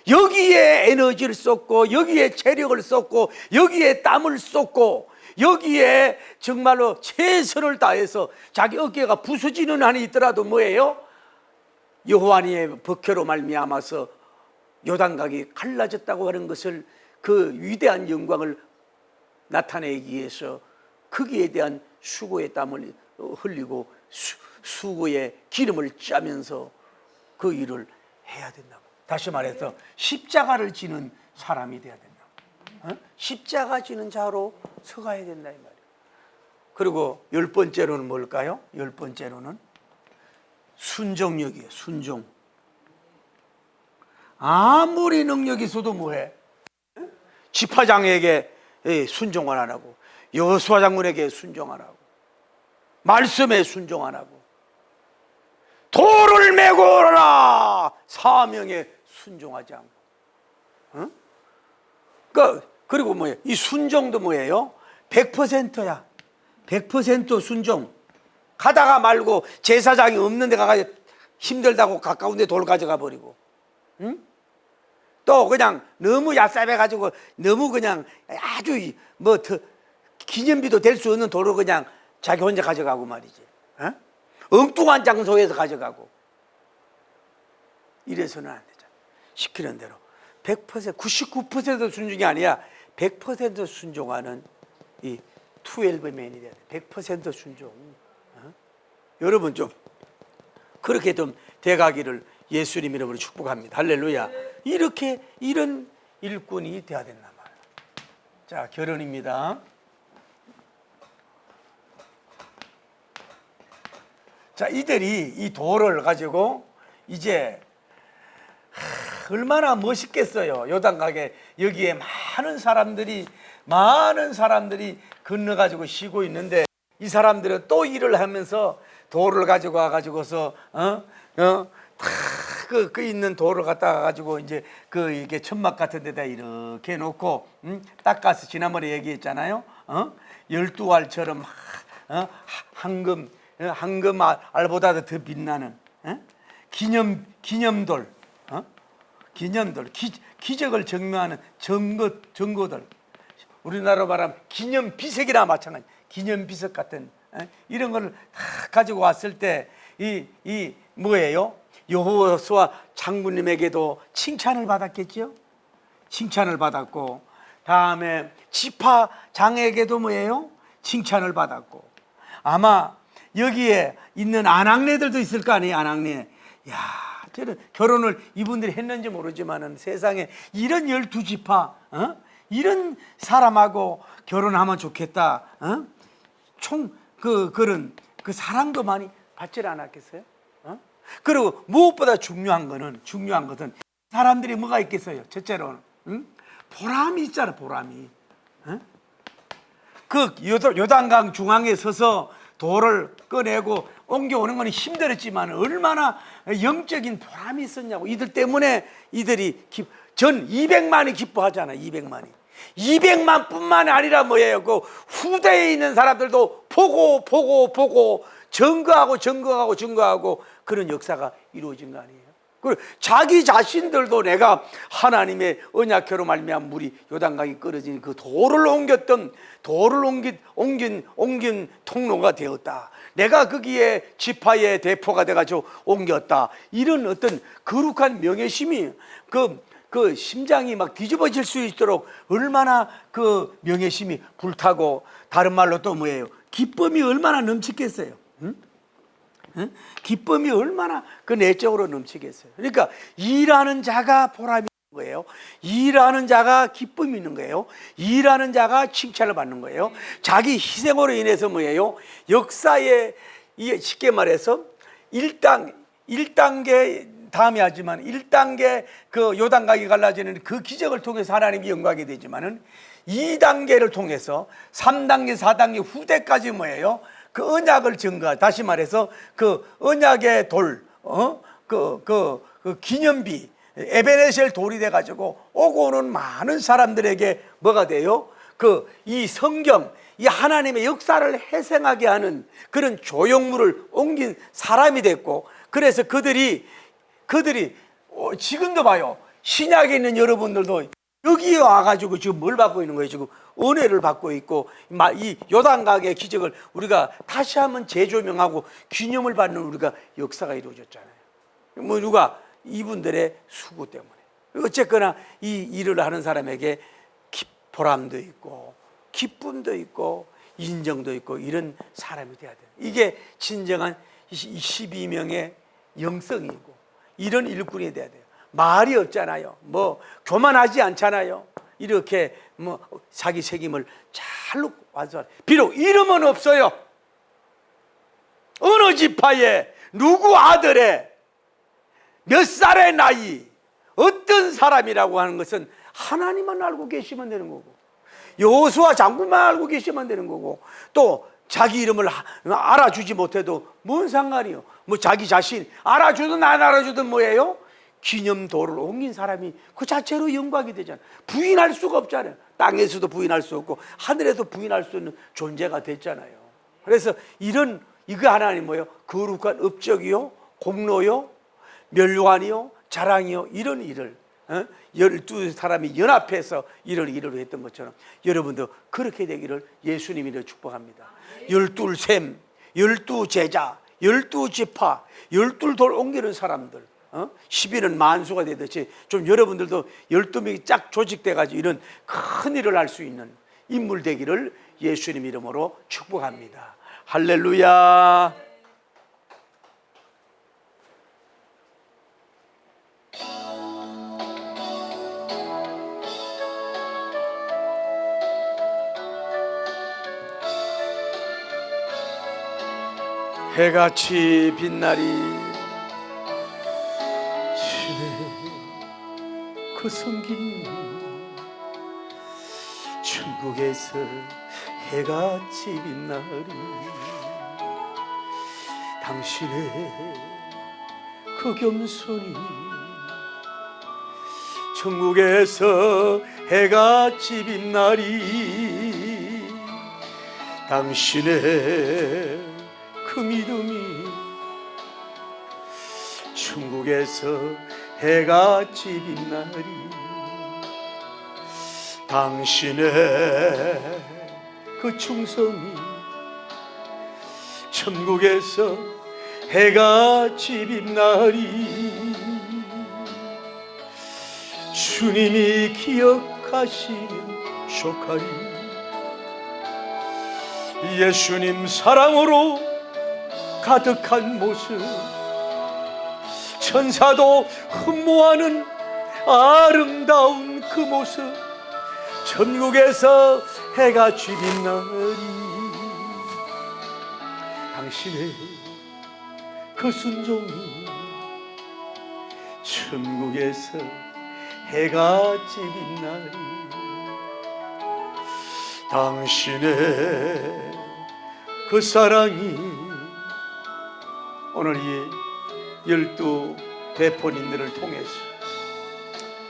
여기에 에너지를 쏟고 여기에 체력을 쏟고 여기에 땀을 쏟고 여기에 정말로 최선을 다해서 자기 어깨가 부서지는 한이 있더라도 뭐예요? 여호와의 법궤로 말미암아서 요단강이 갈라졌다고 하는 것을 그 위대한 영광을 나타내기 위해서 거기에 대한 수고의 땀을 흘리고 수고의 기름을 짜면서 그 일을 해야 된다. 다시 말해서 십자가를 지는 사람이 돼야 된다. 십자가 지는 자로 서가야 된다 이 말이에요. 그리고 10번째로는 뭘까요? 10번째로는 순종력이에요. 순종. 아무리 능력이 있어도 뭐해? 지파장에게 순종 안 하고 여호수아 장군에게 순종 안 하고 말씀에 순종 안 하고 돌을 메고 오라. 사명에 순종하지 않고. 어? 그리고 뭐예요? 이 순종도 뭐예요? 100%야. 100% 순종. 가다가 말고 제사장이 없는 데 가서 힘들다고 가까운 데 돌 가져가 버리고. 응? 또 그냥 너무 얕삽해 가지고 너무 그냥 아주 뭐 기념비도 될 수 없는 돌을 그냥 자기 혼자 가져가고 말이지. 어? 엉뚱한 장소에서 가져가고. 이래서는 안 되잖아. 시키는 대로 100%, 99% 순종이 아니야. 100% 순종하는 이 12맨이 돼야 돼. 100% 순종. 어? 여러분 좀 그렇게 좀 돼가기를 예수님 이름으로 축복합니다. 할렐루야. 이렇게 이런 일꾼이 돼야 된단 말이야. 자, 결론입니다. 자, 이들이 이 돌을 가지고 이제 얼마나 멋있겠어요. 요단강에 여기에 많은 사람들이 건너가지고 쉬고 있는데 이 사람들은 또 일을 하면서 돌을 가지고 와가지고서 그 있는 돌을 갖다가 가지고 이제 이게 천막 같은 데다 이렇게 놓고 닦아서 지난번에 얘기했잖아요. 12알처럼 황금 알보다도 더 빛나는 기념돌, 기적을 증명하는 증거들. 우리나라로 말하면 기념비석이나 마찬가지. 기념비석 같은 이런 걸 다 가지고 왔을 때 이 뭐예요? 여호수아 장군님에게도 칭찬을 받았겠죠. 칭찬을 받았고, 다음에 지파장에게도 뭐예요? 칭찬을 받았고, 아마 여기에 있는 아낙네들도 있을 거 아니에요. 아낙네. 야, 저는 결혼을 이분들이 했는지 모르지만은 세상에 이런 12지파, 이런 사람하고 결혼하면 좋겠다. 그런 사랑도 많이 받질 않았겠어요? 그리고 무엇보다 중요한 것은 사람들이 뭐가 있겠어요? 첫째로는 보람이 있잖아. 보람이. 요단강 중앙에 서서 돌을 꺼내고 옮겨오는 건 힘들었지만 얼마나 영적인 보람이 있었냐고. 이들 때문에 이들이 전 200만이 기뻐하잖아. 200만 뿐만 아니라 뭐예요? 그 후대에 있는 사람들도 보고 증거하고 그런 역사가 이루어진 거 아니에요? 그리고 자기 자신들도 내가 하나님의 언약궤로 말미암아 물이 요단강이 끓어진 그 돌을 옮긴 통로가 되었다. 내가 거기에 지파의 대표가 돼가지고 옮겼다. 이런 어떤 거룩한 명예심이 그 심장이 막 뒤집어질 수 있도록 얼마나 그 명예심이 불타고, 다른 말로 또 뭐예요? 기쁨이 얼마나 넘치겠어요? 기쁨이 얼마나 그 내적으로 넘치겠어요? 그러니까 일하는 자가 보람이 있는 거예요. 일하는 자가 기쁨이 있는 거예요. 일하는 자가 칭찬을 받는 거예요. 자기 희생으로 인해서 뭐예요? 역사에, 쉽게 말해서 1단계 다음에 하지만 1단계 그 요단강이 갈라지는 그 기적을 통해서 하나님이 영광이 되지만은 2단계를 통해서 3단계, 4단계 후대까지 뭐예요? 그 언약을 증거하, 다시 말해서 그 언약의 돌, 그 기념비, 에베네셀 돌이 돼가지고 오고 오는 많은 사람들에게 뭐가 돼요? 이 성경, 이 하나님의 역사를 회생하게 하는 그런 조형물을 옮긴 사람이 됐고, 그래서 그들이 지금도 봐요. 신약에 있는 여러분들도 여기에 와가지고 지금 뭘 받고 있는 거예요? 지금 은혜를 받고 있고, 이 요단강의 기적을 우리가 다시 한번 재조명하고 기념을 받는 우리가 역사가 이루어졌잖아요. 뭐 누가 이분들의 수고 때문에. 어쨌거나 이 일을 하는 사람에게 보람도 있고 기쁨도 있고 인정도 있고 이런 사람이 돼야 돼요. 이게 진정한 12명의 영성이고 이런 일꾼이 돼야 돼요. 말이 없잖아요. 뭐 교만하지 않잖아요. 이렇게 뭐 자기 책임을 잘 완수하는. 비록 이름은 없어요. 어느 지파에 누구 아들의 몇 살의 나이, 어떤 사람이라고 하는 것은 하나님만 알고 계시면 되는 거고, 여호수아 장군만 알고 계시면 되는 거고, 또 자기 이름을 알아주지 못해도 뭔 상관이요? 뭐 자기 자신 알아주든 안 알아주든 뭐예요? 기념도를 옮긴 사람이 그 자체로 영광이 되잖아요. 부인할 수가 없잖아요. 땅에서도 부인할 수 없고 하늘에도 부인할 수 있는 존재가 됐잖아요. 그래서 이거 하나님 뭐예요? 거룩한 업적이요, 공로요, 멸관이요, 자랑이요, 이런 일을 12사람이 연합해서 이런 일을 했던 것처럼 여러분도 그렇게 되기를 예수님이 축복합니다. 12셈, 12제자, 12지파, 12돌 옮기는 사람들, 12는 만수가 되듯이 좀 여러분들도 12명이 쫙 조직돼 가지고 이런 큰 일을 할 수 있는 인물 되기를 예수님 이름으로 축복합니다. 할렐루야. 해같이 빛나리 신의 그 성김 천국에서 해같이 빛나리 당신의 그 겸손이 천국에서 해같이 빛나리 당신의 그 믿음이 천국에서 해같이 빛나리 당신의 그 충성이 천국에서 해같이 빛나리 주님이 기억하시는 조카리 예수님 사랑으로 가득한 모습 천사도 흠모하는 아름다운 그 모습 천국에서 해같이 빛나리 당신의 그 순종이 천국에서 해같이 빛나리 당신의 그 사랑이 오늘 이 12 대포님들을 통해서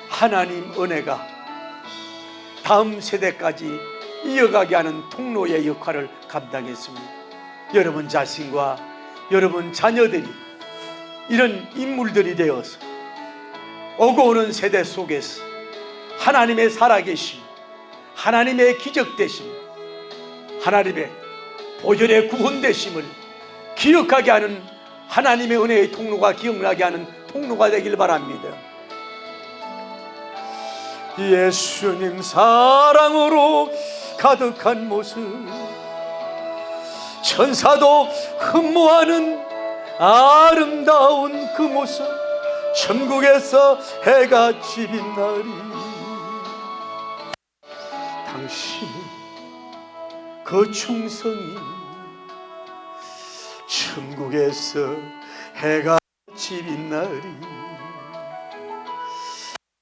하나님 은혜가 다음 세대까지 이어가게 하는 통로의 역할을 감당했습니다. 여러분 자신과 여러분 자녀들이 이런 인물들이 되어서 오고 오는 세대 속에서 하나님의 살아계심, 하나님의 기적되심, 하나님의 보혈의 구원되심을 기억하게 하는 하나님의 은혜의 통로가 기억나게 하는 통로가 되길 바랍니다. 예수님 사랑으로 가득한 모습 천사도 흠모하는 아름다운 그 모습 천국에서 해같이 빛나리 당신의 그 충성이 천국에서 해같이 빛나리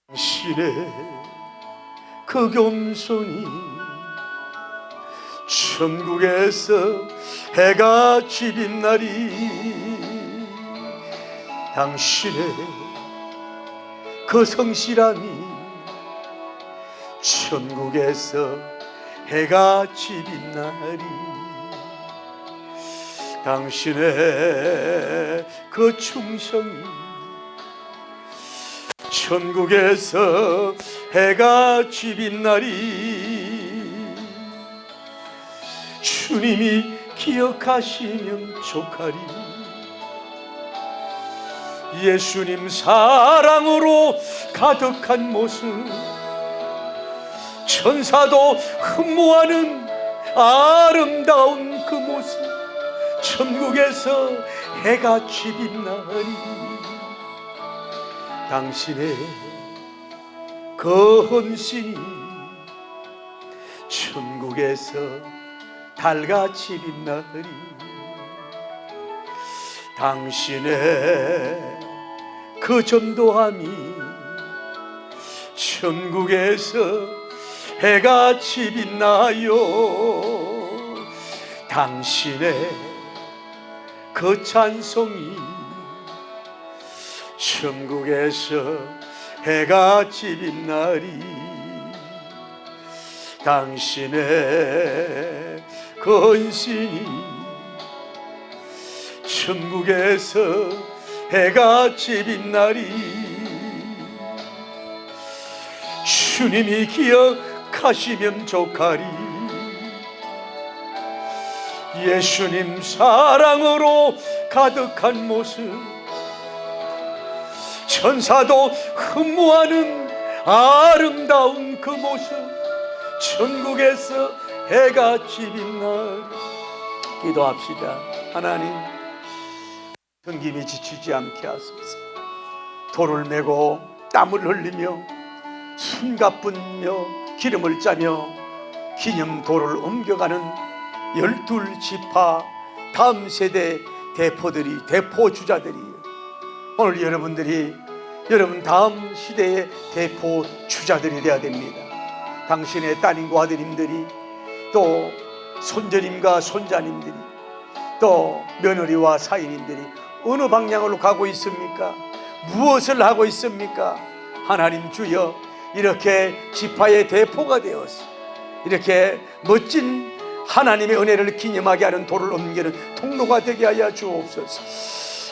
당신의 그 겸손이 천국에서 해같이 빛나리 당신의 그 성실함이 천국에서 해같이 빛나리 당신의 그 충성이 천국에서 해같이 빛나리 주님이 기억하시면 족하리 예수님 사랑으로 가득한 모습 천사도 흠모하는 아름다운 그 모습 천국에서 해같이 빛나리 당신의 그 헌신이 천국에서 달같이 빛나리 당신의 그 전도함이 천국에서 해같이 빛나요 당신의 그 찬송이 천국에서 해가 지는 날이 당신의 건신이 천국에서 해가 지는 날이 주님이 기억하시면 좋가리. 예수님 사랑으로 가득한 모습 천사도 흠모하는 아름다운 그 모습 천국에서 해가 지는 날 기도합시다. 하나님 섬김이 지치지 않게 하소서. 돌을 메고 땀을 흘리며 숨가쁘며 기름을 짜며 기념돌을 옮겨가는 12지파 다음 세대 대포들이 대포주자들이 오늘 여러분들이 여러분 다음 시대의 대포주자들이 되어야 됩니다. 당신의 따님과 아드님들이 또 손자님과 손자님들이 또 며느리와 사위님들이 어느 방향으로 가고 있습니까? 무엇을 하고 있습니까? 하나님 주여 이렇게 지파의 대포가 되어서 이렇게 멋진 하나님의 은혜를 기념하게 하는 돌을 옮기는 통로가 되게 하여 주옵소서.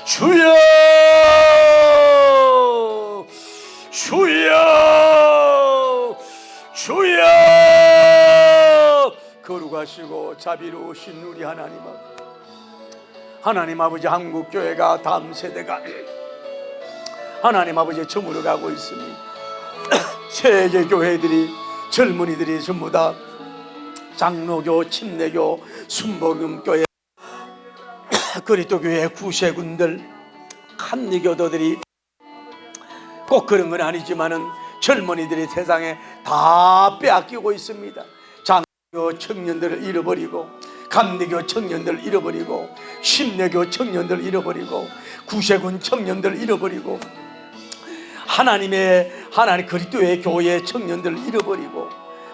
주여 주여 주여 거룩하시고 자비로우신 우리 하나님 아버지 한국교회가 다음 세대가 하나님 아버지의 저물어 가고 있습니다. 세계 교회들이 젊은이들이 전부 다 장로교, 침례교, 순복음교회, 그리스도교회 구세군들, 감리교도들이 꼭 그런 건 아니지만은 젊은이들이 세상에 다 빼앗기고 있습니다. 장로교 청년들을 잃어버리고 감리교 청년들 잃어버리고 침례교 청년들 잃어버리고 구세군 청년들 잃어버리고 하나님 그리스도의 교회 청년들 잃어버리고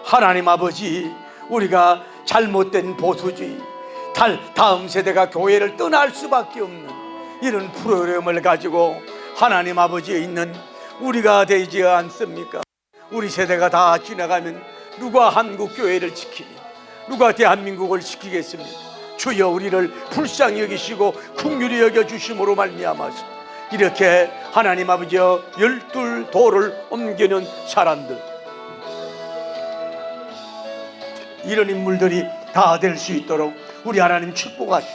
하나님 아버지 우리가 잘못된 보수주의 다음 세대가 교회를 떠날 수밖에 없는 이런 프로그램을 가지고 하나님 아버지에 있는 우리가 되지 않습니까? 우리 세대가 다 지나가면 누가 한국 교회를 지키며 누가 대한민국을 지키겠습니까? 주여 우리를 불쌍히 여기시고 긍휼히 여겨주심으로 말미암아서 이렇게 하나님 아버지여 12돌을 옮기는 사람들 이런 인물들이 다 될 수 있도록 우리 하나님 축복하시고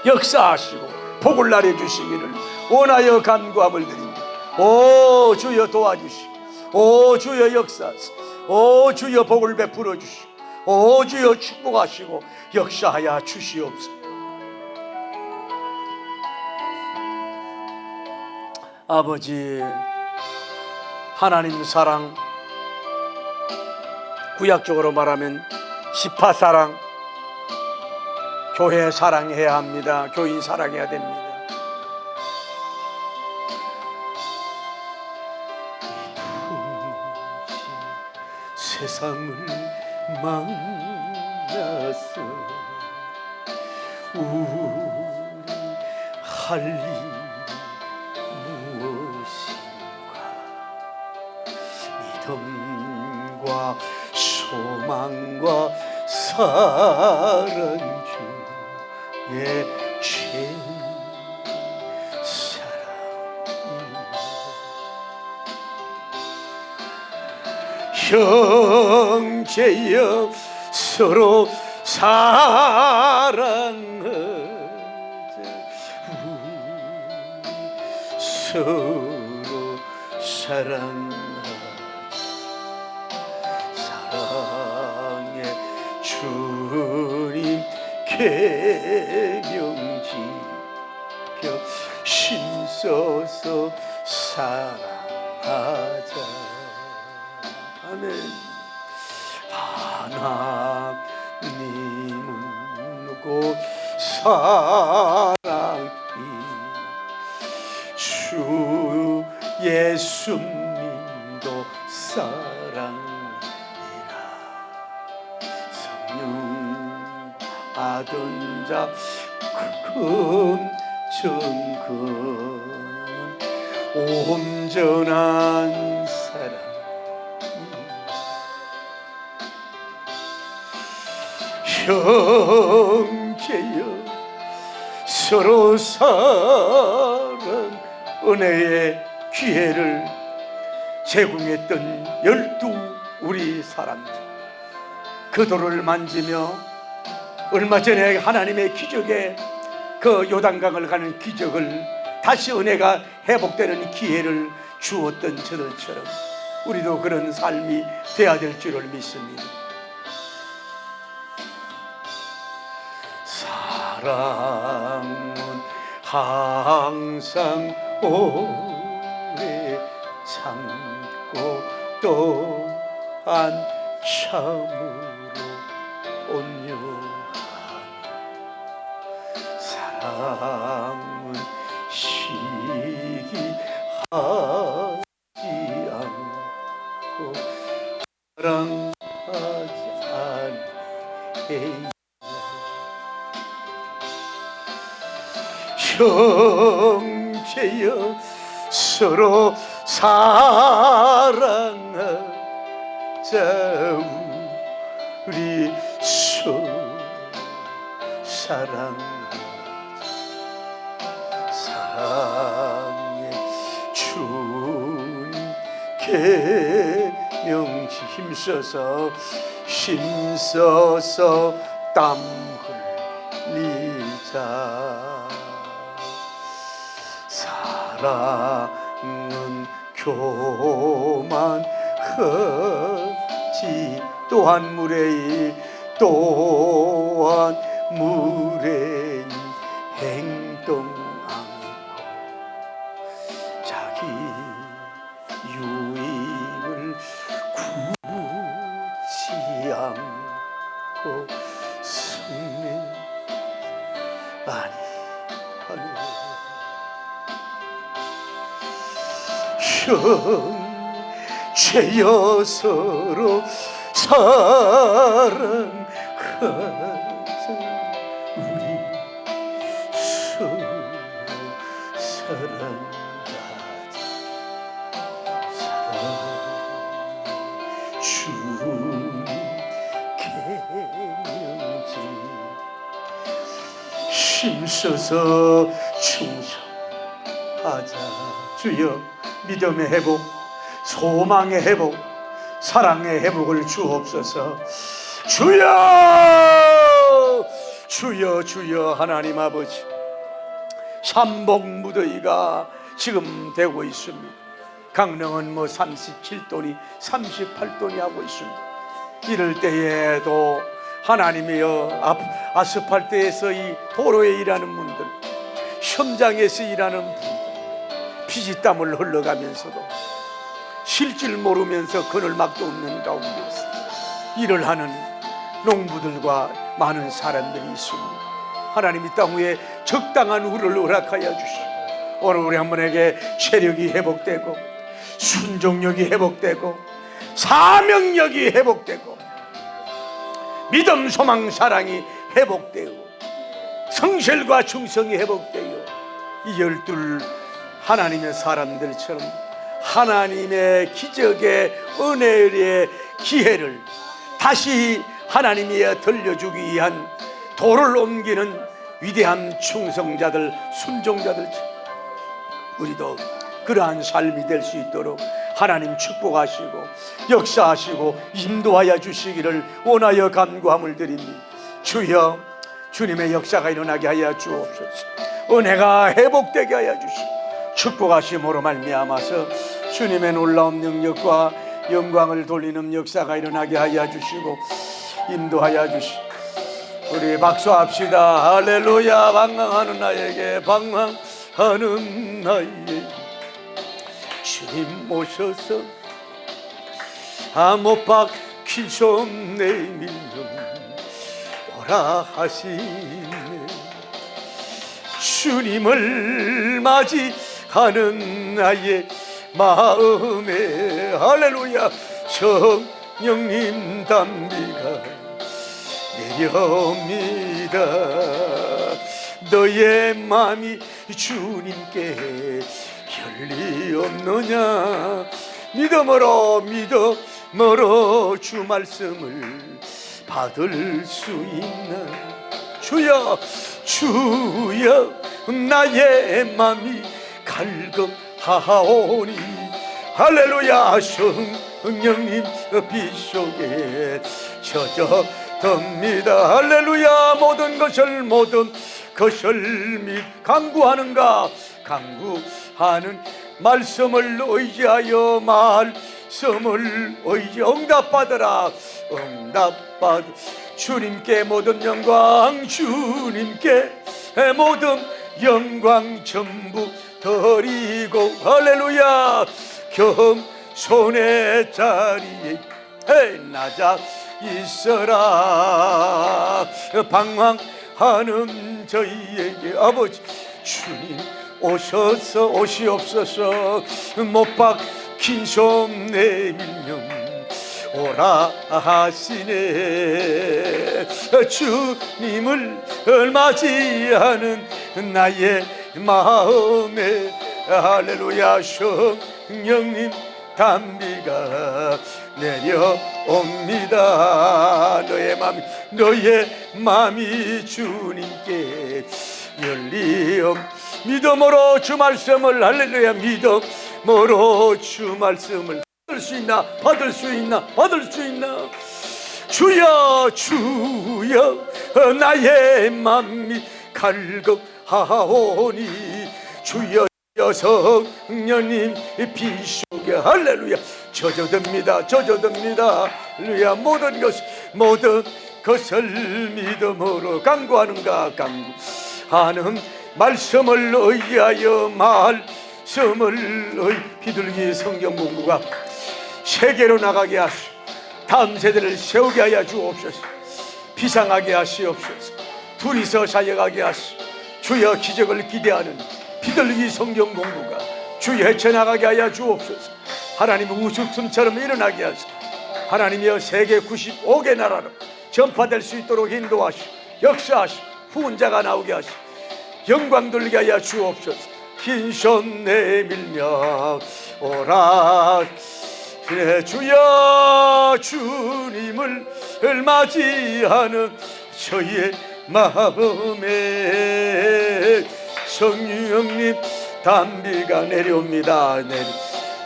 역사하시고 복을 나눠주시기를 원하여 간구함을 드립니다. 오 주여 도와주시고 오 주여 역사하시고 오 주여 복을 베풀어 주시고 오 주여 축복하시고 역사하여 주시옵소서. 아버지 하나님 사랑 구약적으로 말하면 지파 사랑 교회 사랑해야 합니다. 교인 사랑해야 됩니다. 세상을 만나서 우리 할 일 무엇인가 믿음과 소망과 사랑 주의 진 형제여 서로 사랑하자 서로 사랑하자 사랑의 주님 계명지켜 힘써서 사랑하자. 아멘. 하나님은 곧 사랑이 주 예수님도 사랑이라 성령 아든 자 긍정은 온전한 사랑. 형제여 서로 사랑 은혜의 기회를 제공했던 12 우리 사람들, 그 돌을 만지며 얼마 전에 하나님의 기적에 그 요단강을 가는 기적을 다시 은혜가 회복되는 기회를 주었던 저들처럼 우리도 그런 삶이 되어야 될 줄을 믿습니다. 사랑은 항상 오래 참고 또한 참으로 온유하며 사랑은 시기하지 않고 사랑하지 않게 형제여 서로 사랑하자 우리 서로 사랑하자 사랑의 주님 계명지 힘써서 땀 흘리자 사랑은 교만하지 또한 무례히 행동 않고 자기 유익을 구치 않고 승리 아니하네. 형제여 서로 사랑하자 우리 서로 사랑하자 사랑 주님 계명지 힘써서 충성하자. 주여 믿음의 회복, 소망의 회복, 사랑의 회복을 주옵소서. 주여 하나님 아버지, 삼복 무더위가 지금 되고 있습니다. 강릉은 37도니 38도니 하고 있습니다. 이럴 때에도 하나님이여 아스팔트에서 이 도로에 일하는 분들, 현장에서 일하는 분들, 피지땀을 흘러가면서도 쉴 줄 모르면서 그늘막도 없는 가운데서 일을 하는 농부들과 많은 사람들이 있습니다. 하나님 이 땅 위에 적당한 우를 허락하여 주시고 오늘 우리 한 분에게 체력이 회복되고 순종력이 회복되고 사명력이 회복되고 믿음, 소망, 사랑이 회복되고 성실과 충성이 회복되어 이 12 하나님의 사람들처럼 하나님의 기적의 은혜의 기회를 다시 하나님이 들려주기 위한 도를 옮기는 위대한 충성자들, 순종자들처럼 우리도 그러한 삶이 될 수 있도록 하나님 축복하시고 역사하시고 인도하여 주시기를 원하여 간구함을 드립니다. 주여, 주님의 역사가 일어나게 하여 주옵소서. 은혜가 회복되게 하여 주시고 축복하심으로 말미암아서 주님의 놀라운 능력과 영광을 돌리는 역사가 일어나게 하여 주시고 인도하여 주시고 우리 박수합시다. 할렐루야. 방황하는 나에게, 방황하는 나에게 주님 모셔서 못 박힐 수 없네 믿음 오라 하시네. 주님을 맞이하는 나의 마음에 할렐루야 성령님 담비가 내려옵니다. 너의 마음이 주님께 결리 없느냐. 믿음으로 주 말씀을 받을 수 있나. 주여 나의 맘이 갈급하오니. 할렐루야. 성령님 빛 속에 젖어듭니다. 할렐루야. 모든 것을 강구하는가. 강구하는 말씀을 의지하여 응답받으라. 주님께 모든 영광, 주님께 모든 영광 전부 드리고. 할렐루야. 겸손의 자리에 낮아 있어라. 방황하는 저희에게 아버지 주님 오시옵소서. 못 박힌 손 내밀며 오라 하시네. 주님을 맞이하는 나의 마음에 할렐루야. 성령님 담비가 내려옵니다. 너의 마음이 주님께 열리옵. 믿음으로 주 말씀을 할렐루야. 믿음으로 주 말씀을 받을 수 있나. 주여 나의 맘이 갈급하오니. 주여 성령님 빛 속에 할렐루야 젖어듭니다. 할렐루야. 모든 것을 믿음으로 강구하는가. 강구하는 말씀을 의지하여 비둘기 성경 공부가 세계로 나가게 하시고 다음 세대를 세우게 하여 주옵소서. 비상하게 하시옵소서. 둘이서 사역하게 하시고 주여 기적을 기대하는 비둘기 성경 공부가 주여 헤쳐나가게 하여 주옵소서. 하나님의 우주틈처럼 일어나게 하시고 하나님이여 세계 95개 나라로 전파될 수 있도록 인도하시고 역사하시고 후원자가 나오게 하시고 영광 돌리게 하여 주옵소서. 긴 손 내밀며 오라. 그래 주여 주님을 맞이하는 저희의 마음에 성령님 담비가 내려옵니다.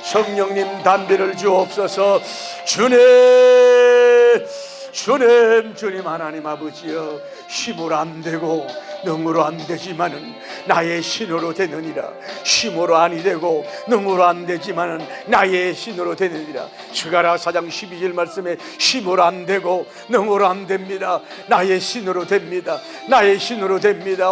성령님 담비를 주옵소서. 주님 하나님 아버지여 힘으로 안 되고 능으로 안 되지만은 나의 신으로 되느니라. 힘으로 아니 되고 능으로 안 되지만은 나의 신으로 되느니라. 스가랴 4장 12절 말씀에 힘으로 안 되고 능으로 안 됩니다. 나의 신으로 됩니다.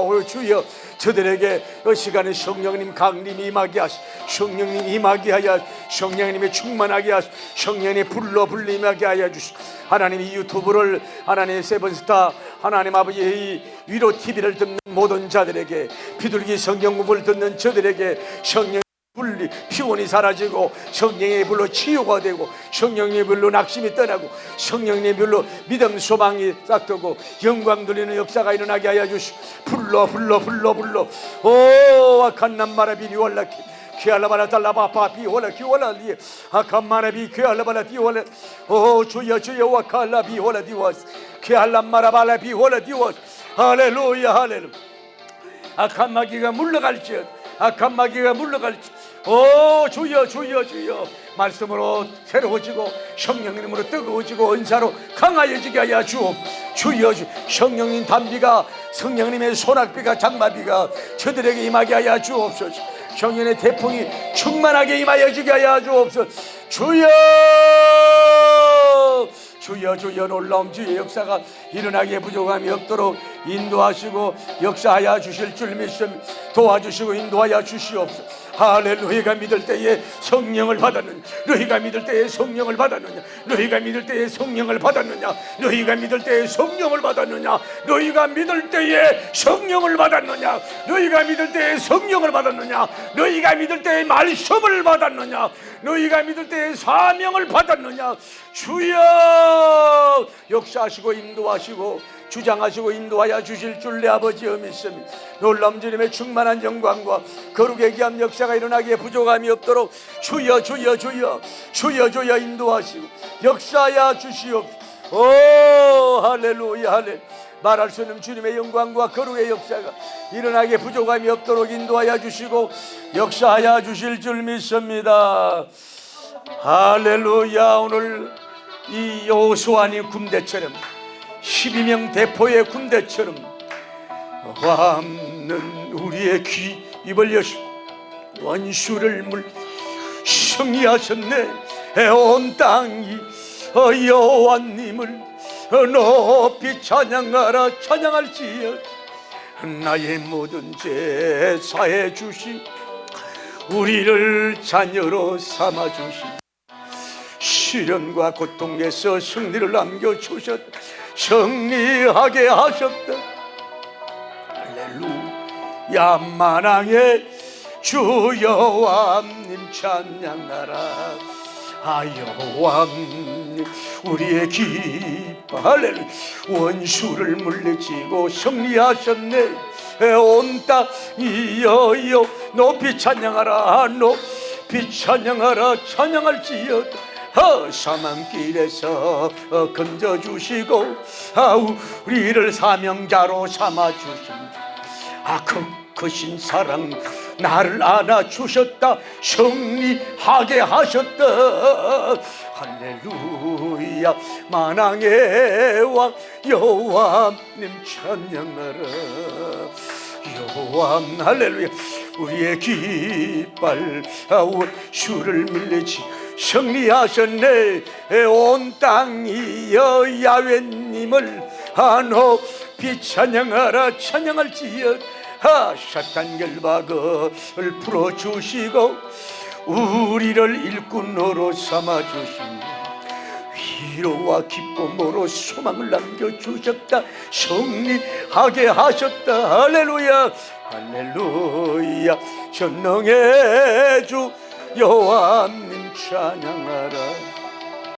오 주여 저들에게 이 시간에 성령님 강림이 임하게 하시, 성령님 임하게 하여 성령님의 충만하게 하시, 성령의 불로 불림하게 하여 주시. 하나님 이 유튜브를 하나님의 세븐스타 하나님 아버지의 위로 TV를 듣는 모든 자들에게 비둘기 성경 공부를 듣는 저들에게 성령 분리 피곤이 사라지고 성령의 불로 치유가 되고 성령의 불로 낙심이 떠나고 성령의 불로 믿음 소망이 싹트고 영광 돌리는 역사가 일어나게 하여 주시고 불러 오 아칸남마라비 니월라키 키알라바라 달라바파 비올라 키올라리 아칸마라비 키알라바라 디올라 오 주여 와칼라 비올라 디워스 키알라마라발라 비올라 디워스 할렐루야 아칸마귀가 물러갈지어다. 오 주여 말씀으로 새로워지고 성령님으로 뜨거워지고 은사로 강하여지게 하여 주옵. 주여 성령님 담비가 성령님의 소낙비가 장마비가 저들에게 임하게 하여 주옵소서. 성령의 태풍이 충만하게 임하여지게 하여 주옵소서. 주여 놀라운 주의 역사가 일어나게 부족함이 없도록 인도하시고 역사하여 주실 줄 믿음 도와주시고 인도하여 주시옵소서. 할렐루야. 믿을 때에 성령을 받았느냐? 너희가 믿을 때에 성령을 받았느냐? 너희가 믿을 때에 성령을 받았느냐? 너희가 믿을 때에 성령을 받았느냐? 너희가 믿을 때에 성령을 받았느냐? 너희가 믿을 때에 성령을 받았느냐? 너희가 믿을 때에 말씀을 받았느냐? 너희가 믿을 때에 사명을 받았느냐? 주여 역사하시고 인도하시고 주장하시고 인도하여 주실 줄 내 아버지여 믿습니다. 놀라운 주님의 충만한 영광과 거룩의 귀한 역사가 일어나기에 부족함이 없도록 주여 주여 주여 주여 주여 인도하시고 역사하여 주시옵소서. 오 할렐루야 할렐루야. 말할 수 없는 주님의 영광과 거룩의 역사가 일어나기에 부족함이 없도록 인도하여 주시고 역사하여 주실 줄 믿습니다. 할렐루야. 오늘 이 여호수아의 군대처럼 12명 대포의 군대처럼 여호와는 우리의 귀 입을 여시고 원수를 승리하셨네. 온 땅이 여호와님을 높이 찬양하라. 찬양할지어 나의 모든 죄 사해 주시 우리를 자녀로 삼아 주시 시련과 고통에서 승리를 남겨주셨다. 승리하게 하셨다. 할렐루야. 만왕의 주 여호와님 찬양하라. 여호와님 우리의 기뻐. 할렐루야. 원수를 물리치고 승리하셨네. 온 땅이여 높이 찬양하라. 높이 찬양하라. 찬양할지어다. 사망길에서 건져주시고 우리를 사명자로 삼아주십니다. 크신 사랑 나를 안아주셨다. 승리하게 하셨다. 할렐루야. 만왕의 왕 여호와님 찬양하라. 여호와 할렐루야. 우리의 깃발 원수를 밀리치 승리하셨네. 온 땅이여 야훼님을 높이 찬양하라. 찬양할지어 사탄 결박을 풀어주시고 우리를 일꾼으로 삼아주십니다. 위로와 기쁨으로 소망을 남겨주셨다. 승리하게 하셨다. 할렐루야. 할렐루야. 전능의 주 여호와님 찬양하라.